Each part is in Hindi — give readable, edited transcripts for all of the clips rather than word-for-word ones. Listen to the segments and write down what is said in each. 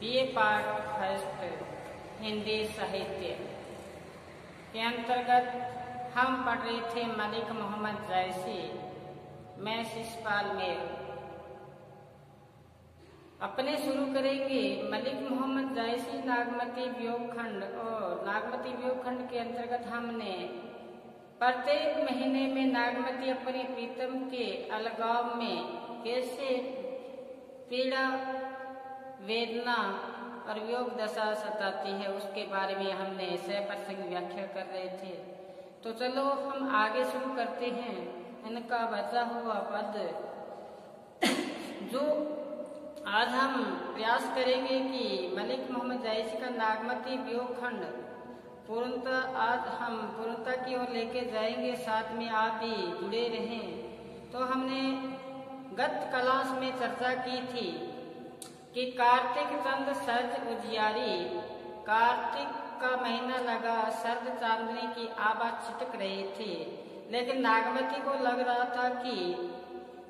बीए पार्ट फर्स्ट हिंदी साहित्य के अंतर्गत हम पढ़ रहे थे मलिक मोहम्मद जायसी। मैं शिषपाल मेर अपने शुरू करेंगे। मलिक मोहम्मद जायसी नागमती वियोग खंड, और नागमती वियोग खंड के अंतर्गत हमने प्रत्येक महीने में नागमती अपनी प्रीतम के अलगाव में कैसे पीड़ा, वेदना और वियोग दशा सताती है उसके बारे में हमने सप्रसंग व्याख्या कर रहे थे। तो चलो हम आगे शुरू करते हैं। इनका बचा हुआ पद जो आज हम प्रयास करेंगे कि मलिक मोहम्मद जायसी का नागमती वियोग खंड पूर्णतः आज हम पूर्णता की ओर लेके जाएंगे, साथ में आप भी जुड़े रहें। तो हमने गत क्लास में चर्चा की थी कि कार्तिक चंद सर्द उजियारी, कार्तिक का महीना लगा, सर्द चांदनी की आभा छिटक रही थी, लेकिन नागमती को लग रहा था कि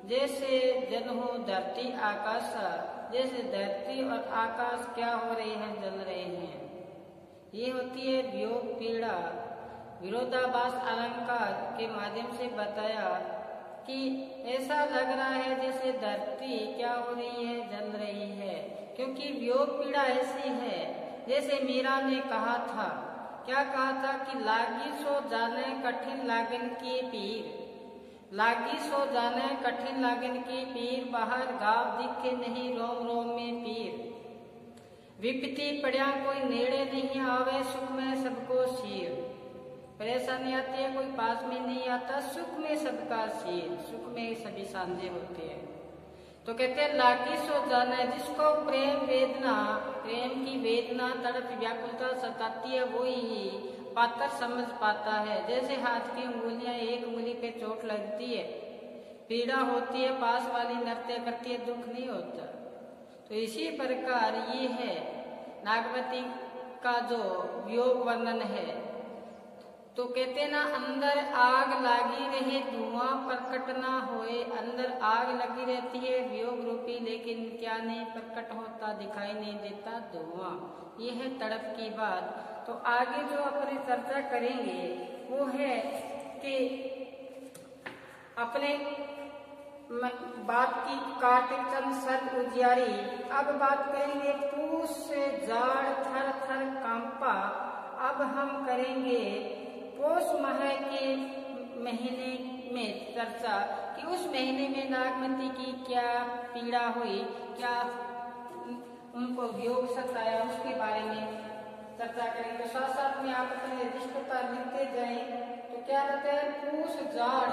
जैसे जन हो धरती आकाश, जैसे धरती और आकाश क्या हो रहे हैं, जल रहे हैं। ये होती है वियोग पीड़ा। विरोधाभास अलंकार के माध्यम से बताया कि ऐसा लग रहा है जैसे धरती क्या हो रही है, जल रही है, क्योंकि वियोग पीड़ा ऐसी है जैसे मीरा ने कहा था। क्या कहा था कि लागी सो जाने कठिन लागन की पीर, लागी सो जाने कठिन लागन की पीर, बाहर गाव दिखे नहीं रोम रोम में पीर, विपत्ति पड़िया कोई नेड़े नहीं आवे, सुख में सबको सिर, परेशानी आती है कोई पास में नहीं आता, सुख में सबका सिर, सुख में सभी सांझे होते हैं। तो कहते हैं लागी सो जाना है, जिसको प्रेम वेदना, प्रेम की वेदना, तड़प, व्याकुलता सताती है, वो ही पात्र समझ पाता है। जैसे हाथ की उंगलियां, एक उंगली पे चोट लगती है, पीड़ा होती है, पास वाली नृत्य करती है, दुख नहीं होता। तो इसी प्रकार ये है नागमती का जो वियोग वर्णन है। तो कहते ना, अंदर आग लागी रहे धुआं प्रकट ना होए, अंदर आग लगी रहती है वियोग रूपी, लेकिन क्या नहीं प्रकट होता, दिखाई नहीं देता धुआं। ये है तड़प की बात। तो आगे जो अपने चर्चा करेंगे वो है कि अपने बात की कार्तिक चंद सर्द उजियारी। अब बात करेंगे पूस से जाड़ थर थर कांपा। अब हम करेंगे पोष माह के महीने में चर्चा कि उस महीने में नागमती की क्या पीड़ा हुई, क्या उनको वियोग सताया, उसके बारे में चर्चा करेंगे। तो साथ साथ में आप अपने रिश्तता लिखते जाएं। तो क्या रहता है, पूस जाड़,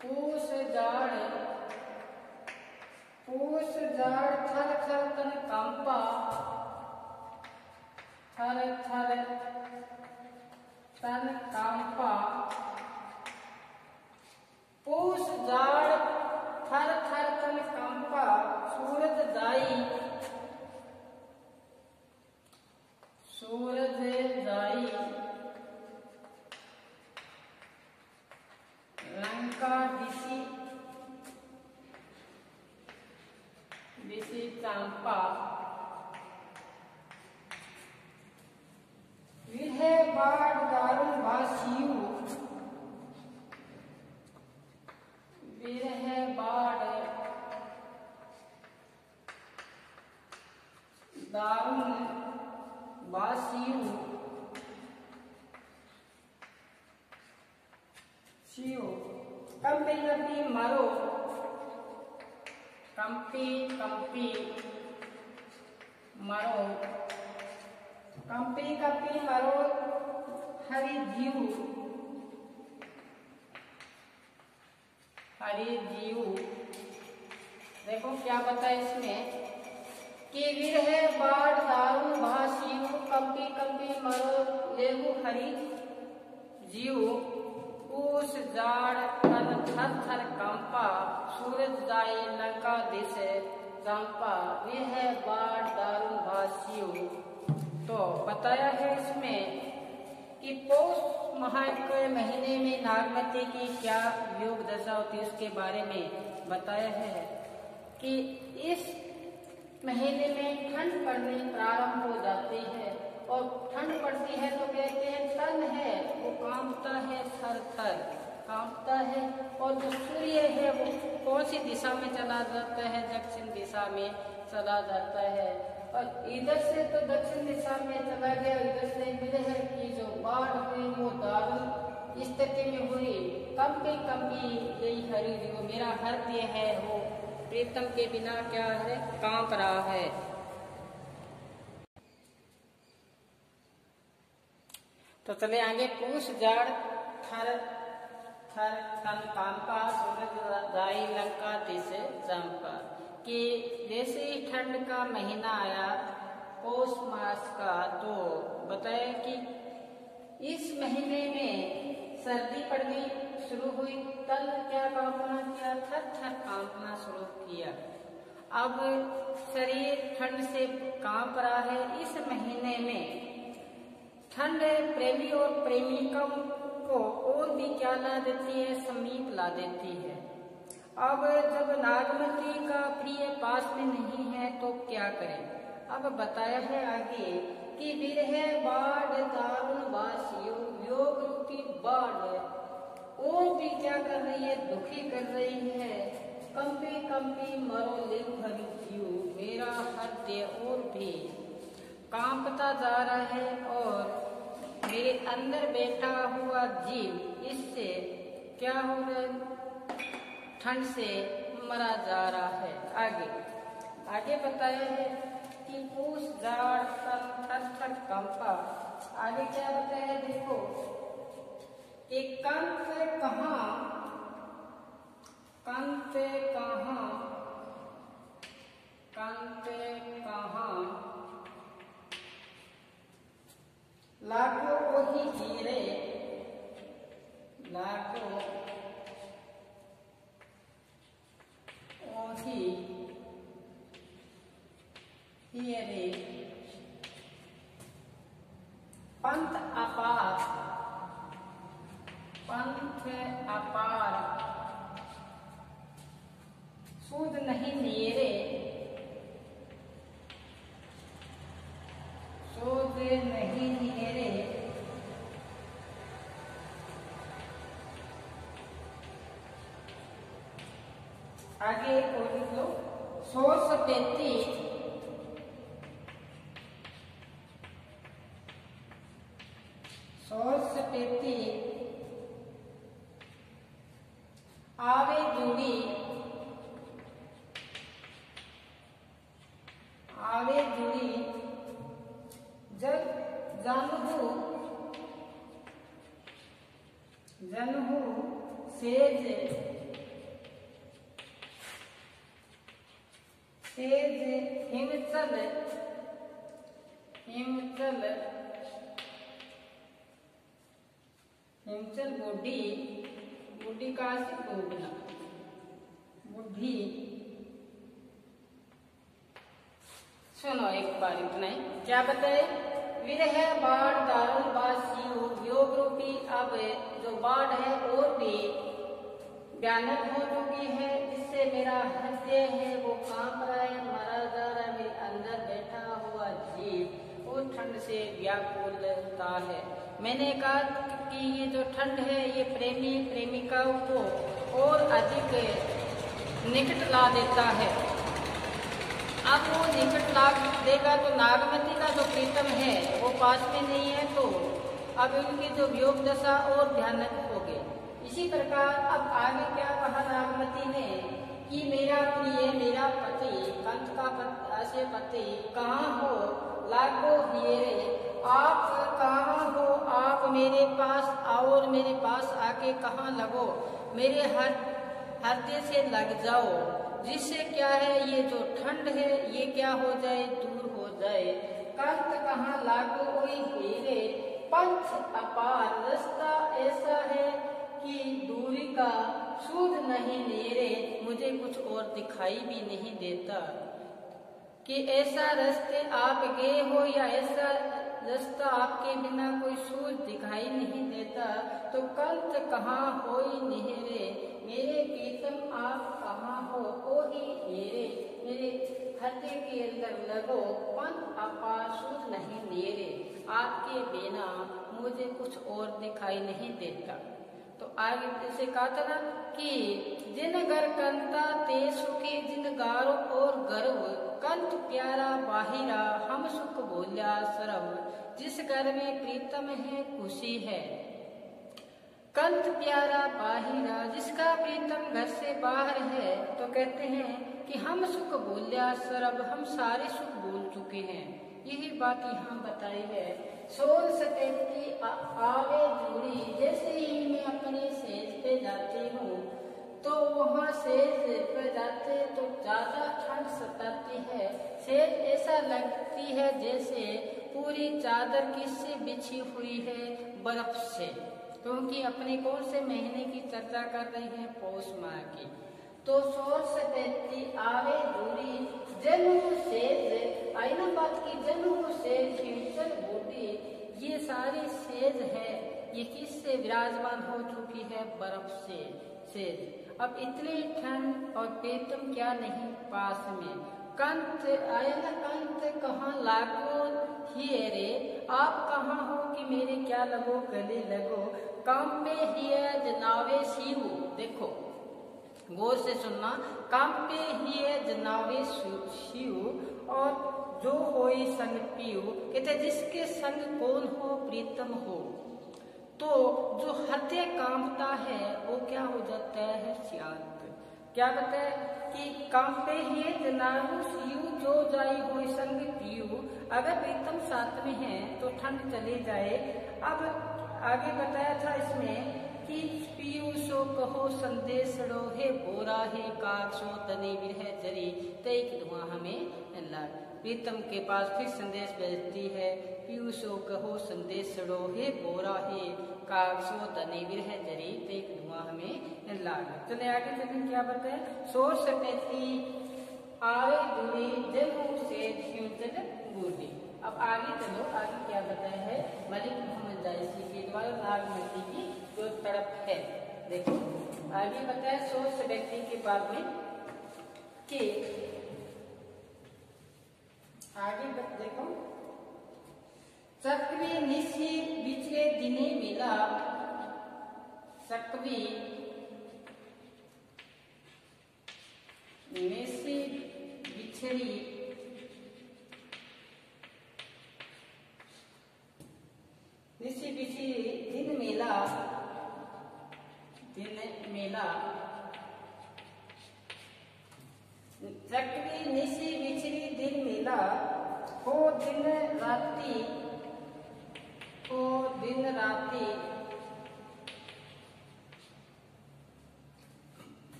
पूस जाड़, पूस जाड़ थर थर तन कांपा, थर थर तन कांपा, पूस जाड़ थर थर तन कांपा, सूरज जाई, सूरज जाई, लंका दिशी, दिशी चंपा, विरह बाढ़ दारुण भासियु, विरह बाढ़ दारुण भासियु, शिव कंपी कंपी मरो, कंपी कंपी मरो, कंपी कंपी मरो हरि जीव, हरि जीव। देखो क्या बताए इसमें कि विरह बाढ़ दारू भासियु, कंपी कंपी मरो लेहु हरि जीव, पूस जाड़ तन थर थर कंपा, सूरज जाई लंका दिशे चंपा, विरह बाढ़ दारू भासियु। तो बताया है इसमें कि पौष माह के महीने में नागमती की क्या वियोग दशा होती है उसके बारे में बताया है। कि इस महीने में ठंड पड़नी प्रारंभ हो जाती है और ठंड पड़ती है तो कहते हैं तन है वो कांपता है, थर थर कांपता है। और जो सूर्य है वो कौन सी दिशा में चला जाता है? दक्षिण दिशा में चला जाता है। और इधर से तो दक्षिण दिशा में चला गया, इधर से विरह की जो बाढ़ हुई वो दारुण स्थिति में हुई। कंपी यही हरि जो मेरा हृदय है वो प्रीतम के बिना क्या है, कांप रहा है। तो चले आगे। पूस जाड़ थर थर कांपा, सूरज जाई लंका दिस चंपा। कि जैसे ही ठंड का महीना आया पौष मास का, तो बताया कि इस महीने में सर्दी पड़नी शुरू हुई, तल क्या कांपना किया, थर थर कांपना शुरू किया। अब शरीर ठंड से कांप रहा है। इस महीने में ठंड प्रेमी और प्रेमिका को और भी क्या ला देती है, समीप ला देती है। अब जब नागमती का प्रिय पास में नहीं है तो क्या करें? अब बताया है आगे कि विरह बाढ़ दारुण वासियों, योग रूपी बाढ़ और भी क्या कर रही है, दुखी कर रही है। कंपी मरो लिव हरि जीव, मेरा हृदय और भी कांपता जा रहा है और मेरे अंदर बैठा हुआ जीव इससे क्या हो रहा है, ठंड से मरा जा रहा है। आगे बताया है कि पूस जाड़ थर थर कंपा। आगे क्या बताया है देखो कि कंप कहाँ लागो वही हीरे, लागो वही हीरे, पंथ अपार सूद नहीं मेरे, सूद नहीं मेरे। आगे और लिख लो, सो सपेती आवे जुड़ी जग जनहु सेज हिमचल बुढ़ी का से डूबना, बुढ़ी। सुनो एक बार इतना ही। क्या बताए? विरह बाढ़ दारुण वासियों, योग रूपी अब जो बाढ़ है और भी भयानक हो चुकी है, जिससे मेरा हृदय है वो कांप रहा है, मरा जा रहा है। मेरे अंदर बैठा हुआ जीव वो ठंड से व्याकुलता है। मैंने कहा कि ये जो ठंड है ये प्रेमी प्रेमिकाओं को और अधिक निकट ला देता है। अब वो निकट ला देगा तो नागमती का जो प्रीतम है वो पास में नहीं है, तो अब उनकी जो वियोग दशा और भयानक हो गई। इसी प्रकार अब आगे क्या कहा नागमती ने कि मेरा प्रिय, मेरा पति, कंठ का पति कहाँ हो, लागो हियरे, आप कहाँ हो, आप मेरे पास आओ और मेरे पास आके कहाँ लगो, मेरे हृदय से लग जाओ, जिससे क्या है ये जो ठंड है ये क्या हो जाए, दूर हो जाए। कंठ कहाँ लागो वही हीरे, पंथ अपार, रास्ता ऐसा है कि दूरी का सूद नहीं मेरे, मुझे कुछ और दिखाई भी नहीं देता। कि ऐसा रास्ते आप गए हो या ऐसा रास्ता आपके बिना कोई सूझ दिखाई नहीं देता, तो कंत कहाँ होई नेहरे, मेरे प्रीतम आप कहाँ हो कोई मेरे, मेरे हृदय के अंदर लगो पंथ अपार सूझ नहीं नेरे, आपके बिना मुझे कुछ और दिखाई नहीं देता। तो आगे इसे कहा था ना कि जिन घर कंता ते सुखी जिन गारो और गर्व, कंत प्यारा बाहिरा हम सुख बोल्या सरब, जिस घर में प्रीतम है खुशी है। कंत प्यारा बाहिरा, जिसका प्रीतम घर से बाहर है, तो कहते हैं कि हम सुख बोल्या सरब, हम सारे सुख बोल चुके हैं। यही बात यहाँ बताई है। सोल सतेत की आवे जुड़ी, जैसे ही मैं अपने सेज पे जाती हूँ तो वहाँ सेज पे जाते तो ज्यादा ठंड सताती है। सेज ऐसा लगती है जैसे पूरी चादर किससे बिछी हुई है, बर्फ से। क्योंकि अपने कौन से महीने की चर्चा कर रहे हैं, पौष माह की। तो सोल सतेत आवे जुड़ी जन्म सेज, आईना बात की जन्म सेज हिमचल बूटी, ये सारी सेज है, ये किससे विराजमान हो चुकी है, बर्फ से सेज। अब इतनी ठंड और प्रीतम क्या नहीं पास में। कंत आयन कंत कहाँ लागो ही रे, आप कहाँ हो कि मेरे क्या लगो गले लगो, काम पे ही जनावे शिव। देखो गौर से सुनना, काम पे ही जनावे शिव और जो होई संग पीऊ, कहते जिसके संग कौन हो प्रीतम हो, तो जो हृदय कांपता है वो क्या हो जाता है, शांत। क्या बताए कि कांपे ही जनाऊ शिव जो जाई होई संग पीऊ, अगर प्रीतम साथ में है तो ठंड चले जाए। अब आगे बताया था इसमें कि पीयू सो कहो संदेश रोहे बोरा है काक सो तने विरह जरी, तेक धुआं हमें लाग। प्रीतम के पास फिर संदेश भेजती है, पीयू सो कहो संदेश रोहे बोरा है काक सो तने विरह जरी, तेक धुआं हमें लाग। चले आगे चलें, क्या बताए, सोर सटेती आवे जुड़ी जन्म से हिमचल बूढ़ी। अब आगे चलो, आगे क्या बताया है, मलिक मोहम्मद जायसी के द्वारा नागमती की जो तड़प है। देखो आगे बताया सोच व्यक्ति के बाद में कि आगे देखो, चक्री निशी बिछड़े दिने मिला, चक्री निशी बिछड़ी निशी बिछड़ी दिन मेला, दिन मेला, चक्री निशी बिछड़ी दिन मेला, हो दिन राती, हो दिन राती,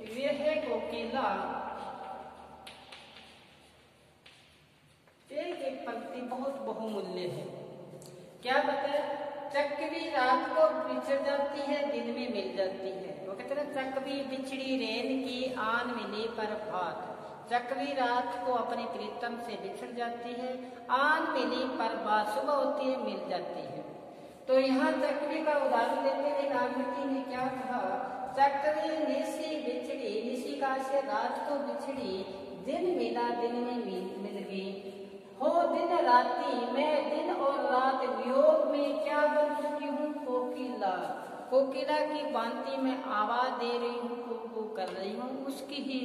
विरह कोकिला। एक पंक्ति बहुत बहुमूल्य है। क्या बताए, चक्री रात को बिछड़ जाती है, दिन में मिल जाती है। वो कहते हैं चक्री बिछड़ी रेन की आन मिली पर भात, चक्री रात को अपने प्रीतम से बिछड़ जाती है, आन मिली पर बात, सुबह होती है मिल जाती है। तो यहाँ चक्री का उदाहरण देते हुए नागमती ने क्या कहा, चक्री निशी बिछड़ी, निशी का से रात को बिछड़ी, दिन मिला दिन में मिल गई, हो दिन राती, मैं दिन और रात वियोग में क्या बन चुकी हूँ, कोकिला। कोकिला की भांति मैं आवाज दे रही हूँ, को कर रही हूँ, उसकी ही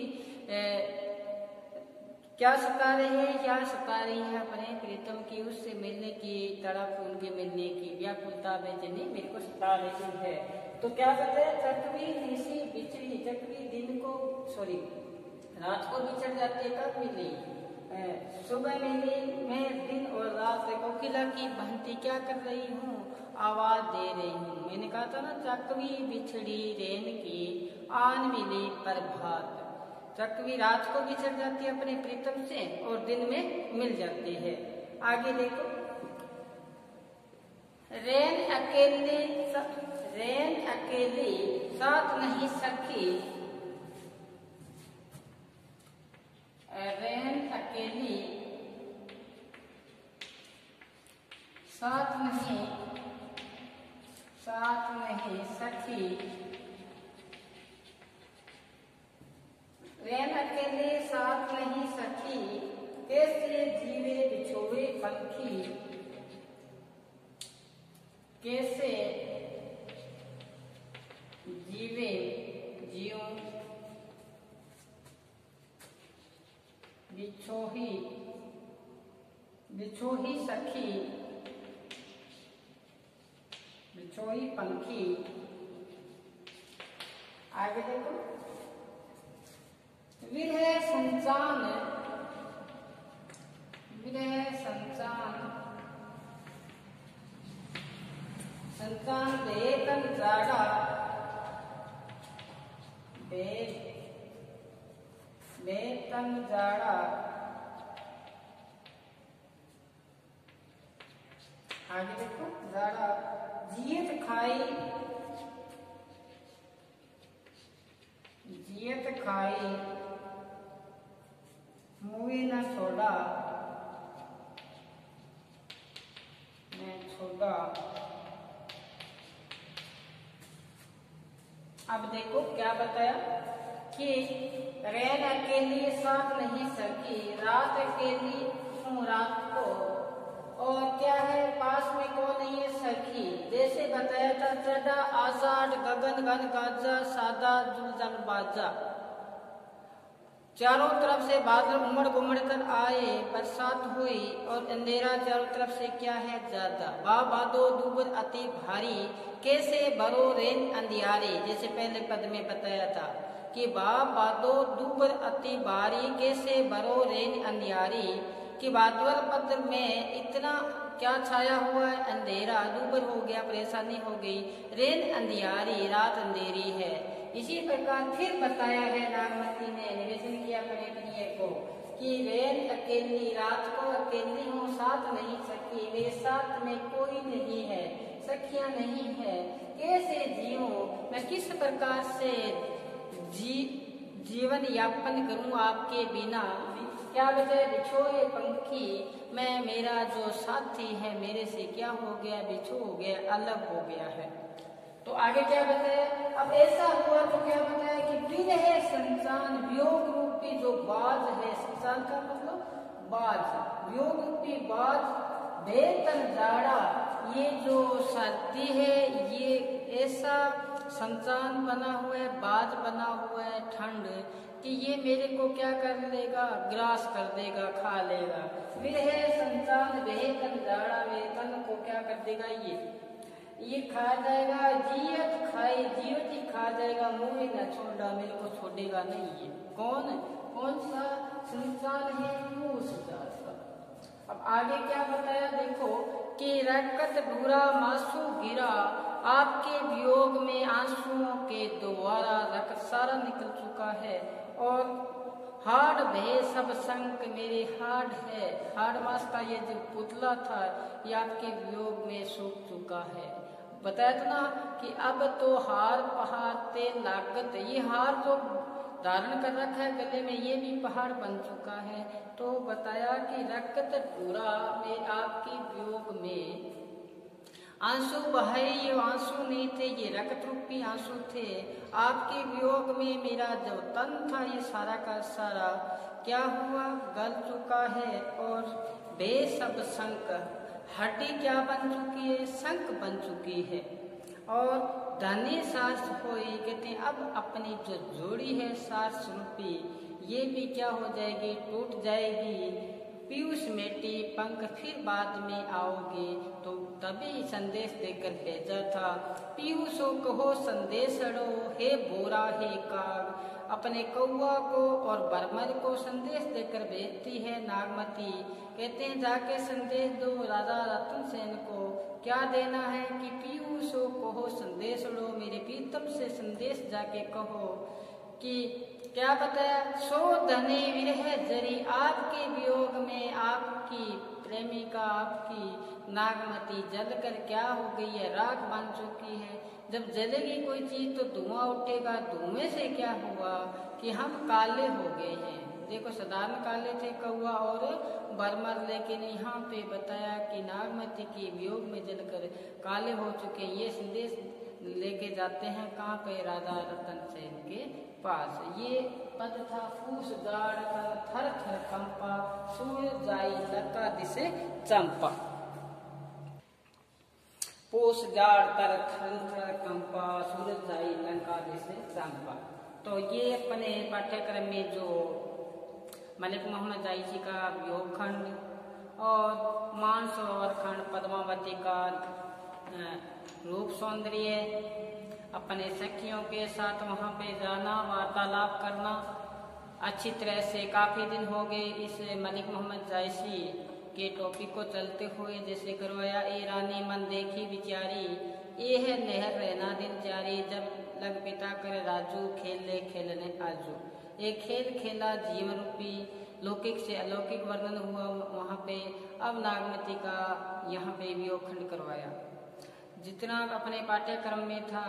क्या सता रही है, क्या सता रही है, अपने प्रीतम की उससे मिलने की तड़प, उनके मिलने की व्याकुलता बेचैनी मेरे को सता रही है। तो क्या कहते हैं, चक्री निशी बिछड़ी, चक्री दिन को सॉरी रात को बिछड़ जाती है, कब मिली, सुबह मिली, मैं दिन और रात कोकिला की भांति क्या कर रही हूँ, आवाज दे रही हूँ। मैंने कहा था ना, चक्री बिछड़ी रेन की आन मिली प्रभात, चक्री रात को बिछड़ जाती है अपने प्रीतम से और दिन में मिल जाती है। आगे देखो, रेन अकेली साथ नहीं सखी, रेन अकेली साथ नहीं सखी, रैन अकेले साथ नहीं सखी, कैसे जीवे बिछोवे पंखी, कैसे जीवे जियो बिछोही सखी, बिछोही पंखी। आगे देखो, विरह संचान बेतन जाड़ा, बेतन जाड़ा। आगे देखो, जाड़ा जियत खाई मुँह न छोड़ा, मैं छोड़ा। अब देखो क्या बताया कि रैन अकेली साथ नहीं सकी, रात अकेली हूँ रात को, और क्या है पास में कौन नहीं है सखी। जैसे बताया था, चढ़ा आषाढ़ गगन घन गाजा, सादा जुलजल बाजा, चारों तरफ से बादल उमड़ घुमड़ कर आए, बरसात हुई और अंधेरा चारों तरफ से क्या है ज्यादा। बा बादो दूबर अति भारी, कैसे बरो रेन अंधियारे। जैसे पहले पद में बताया था कि बा बादो दूबर अति भारी, कैसे बरो रेन अंधियारी, कि बादवर पद में इतना क्या छाया हुआ है, अंधेरा दूबर हो गया, परेशानी हो गई, रेन अंधियारी रात अंधेरी है। इसी प्रकार फिर बताया है, नागमती ने निवेदन किया अपने प्रिय को कि रेन अकेली रात को अकेली हूँ, साथ नहीं सकी, मेरे साथ में कोई नहीं है, सखियां नहीं है, कैसे जीऊं मैं, किस प्रकार से जीवन यापन करूं आपके बिना। क्या वजह बिछोए पंखी, मैं मेरा जो साथी है मेरे से क्या हो गया, बिछो हो गया, अलग हो गया है। तो आगे क्या बताया, अब ऐसा हुआ तो क्या बताया कि विरह संचान, वियोग रूपी जो बाज है, संचान का मतलब बाज, वियोग रूपी बाज, बेतन जाड़ा, ये जो सर्दी है, ये ऐसा संचान बना हुआ है, बाज बना हुआ है, ठंड, कि ये मेरे को क्या कर लेगा, ग्रास कर देगा, खा लेगा। विरह संचान बेतन जाड़ा, वेतन को क्या कर देगा, ये खा जाएगा, जीवत ही खा जाएगा, मुँह ही न छोड़ा, मेरे को छोड़ेगा नहीं। ये कौन सा संसार है, उस जात का। अब आगे क्या बताया देखो कि रकत ढूरा मासू गिरा, आपके वियोग में आंसुओं के द्वारा रकत सारा निकल चुका है, और हाड़ भे सब संक, मेरे हाड़ है, हाड़ मास का ये जो पुतला था ये आपके वियोग में सूख चुका है। बताया था ना कि अब तो हार पहाड़ ते लागत, ये हार जो धारण कर रखा है गले में, ये भी पहाड़ बन चुका है। तो बताया कि रकत पूरा में आपके वियोग में आंसू बहे, ये आंसू नहीं थे, ये रकत रूपी आंसू थे। आपके वियोग में मेरा जो तन था ये सारा का सारा क्या हुआ, गल चुका है, और बेसब संक, हड्डी क्या बन चुकी है, संक बन चुकी है, और धनी सास होई, कहते हैं अब अपनी जो जोड़ी है सास रूपी, ये भी क्या हो जाएगी, टूट जाएगी। पीयूष मेटी पंख, फिर बाद में आओगे, तो तभी संदेश देकर भेजा था। पीयूषो कहो संदेशड़ो, हे बोरा हे काग, अपने कौआ को और बरमर को संदेश देकर भेजती है नागमती। कहते हैं जाके संदेश दो राजा रतन सेन को, क्या देना है कि पीयूषो कहो संदेशड़ो, मेरे प्रीतम से संदेश जाके कहो कि क्या बताया, सो धने विरह जरी, आपके वियोग में आपकी प्रेमिका, आपकी नागमती जलकर क्या हो गई है, राख बन चुकी है। जब जलेगी कोई चीज तो धुआं उठेगा, धुएं से क्या हुआ कि हम काले हो गए हैं, देखो साधारण काले थे कौआ और बरमर, लेकिन यहाँ पे बताया कि नागमती के वियोग में जलकर काले हो चुके। ये संदेश लेके जाते हैं कहाँ पे, राजा रतन सेन के पास। ये पद था, फूस जाड़ थर थर कंपा, सूरज जाई लंका दिसे चंपा। पूस जाड़ तर थर थर कंपा, सूरज जाई लंका दिसे चंपा। तो ये अपने पाठ्यक्रम में जो मलिक मोहम्मद जायसी का वियोग खंड और मानसरोवर खंड, पद्मावती का रूप सौंदर्य, अपने सखियों के साथ वहाँ पे जाना, वार्तालाप करना, अच्छी तरह से काफ़ी दिन हो गए इस मलिक मोहम्मद जायसी के टॉपिक को चलते हुए जैसे करवाया। ए रानी मन देखी बिचारी, ये है नहर रहना दिन जारी, जब लग पिता करे राजू, खेल ले खेलने आजू। एक खेल खेला जीवन रूपी, लौकिक से अलौकिक वर्णन हुआ वहाँ पे। अब नागमती का यहाँ पे वियोग खंड करवाया। जितना अपने पाठ्यक्रम में था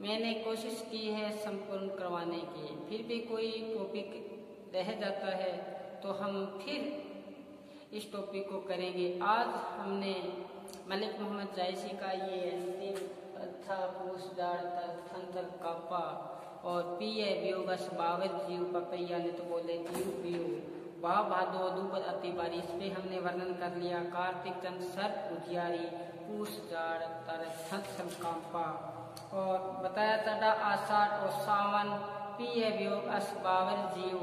मैंने कोशिश की है संपूर्ण करवाने की, फिर भी कोई टॉपिक रह जाता है तो हम फिर इस टॉपिक को करेंगे। आज हमने मलिक मोहम्मद जायसी का ये अंतिम था, पूछ डाड़ थंथर कापा और पिए वियोगस बावर जीव पपैया ने तो बोले जीव पियो, वाह भादो दूबर अति बारिश पे हमने वर्णन कर लिया। कार्तिक चंद सर उजियारी, पूछ जाड़ तर थंथर कापा और बताया चढ़ा आषाढ़ और सावन, पिए वियोग अस बावर जीव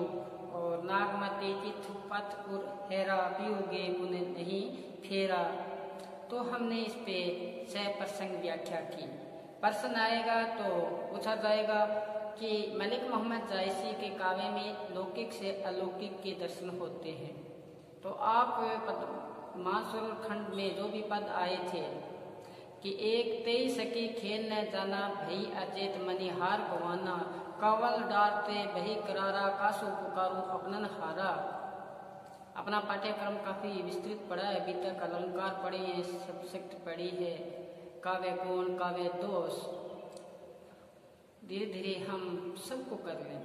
और नागमती चिथ पथपुर हेरा, पियोगे गुण नहीं फेरा। तो हमने इस पे 6 प्रसंग व्याख्या की। प्रश्न आएगा तो पूछा जाएगा कि मलिक मोहम्मद जायसी के काव्य में लौकिक से अलौकिक के दर्शन होते हैं। तो आप मानसरोवर खंड में जो भी पद आए थे कि एक तेई सकी खेल न जाना, भई अचेत मनिहार गवाना, कवल डालते भई करारा, कासु पुकारू अपनन हारा। अपना पाठ्यक्रम काफी विस्तृत पढ़ा है अभी तक, अलंकार पढ़े हैं, सब्जेक्ट पढ़ी है, काव्य गुण, काव्य दोष, धीरे धीरे हम सबको कर लें।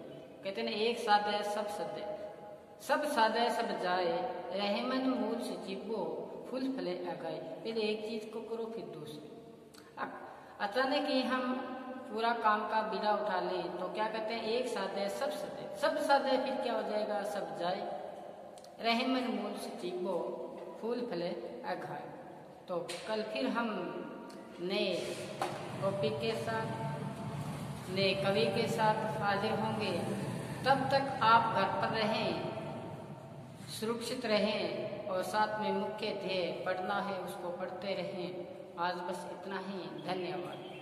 कहते हैं एक साधे सब सदे, सब साधे सब जाए, रहमन मूल से जीवो, फूल फले अगाए। पहले एक चीज को करो फिर दूसरी। अचानक ही हम पूरा काम का बीड़ा उठा लें तो क्या कहते हैं, एक साधे सब सदे, सब साधे फिर क्या हो जाएगा, सब जाए, रहमन मूल से जीवो, फूल फले अगाए। तो कल फिर हम नए टॉपिक के साथ, नए कवि के साथ हाजिर होंगे। तब तक आप घर पर रहें, सुरक्षित रहें और साथ में मुख्य ध्येय पढ़ना है उसको पढ़ते रहें। आज बस इतना ही, धन्यवाद।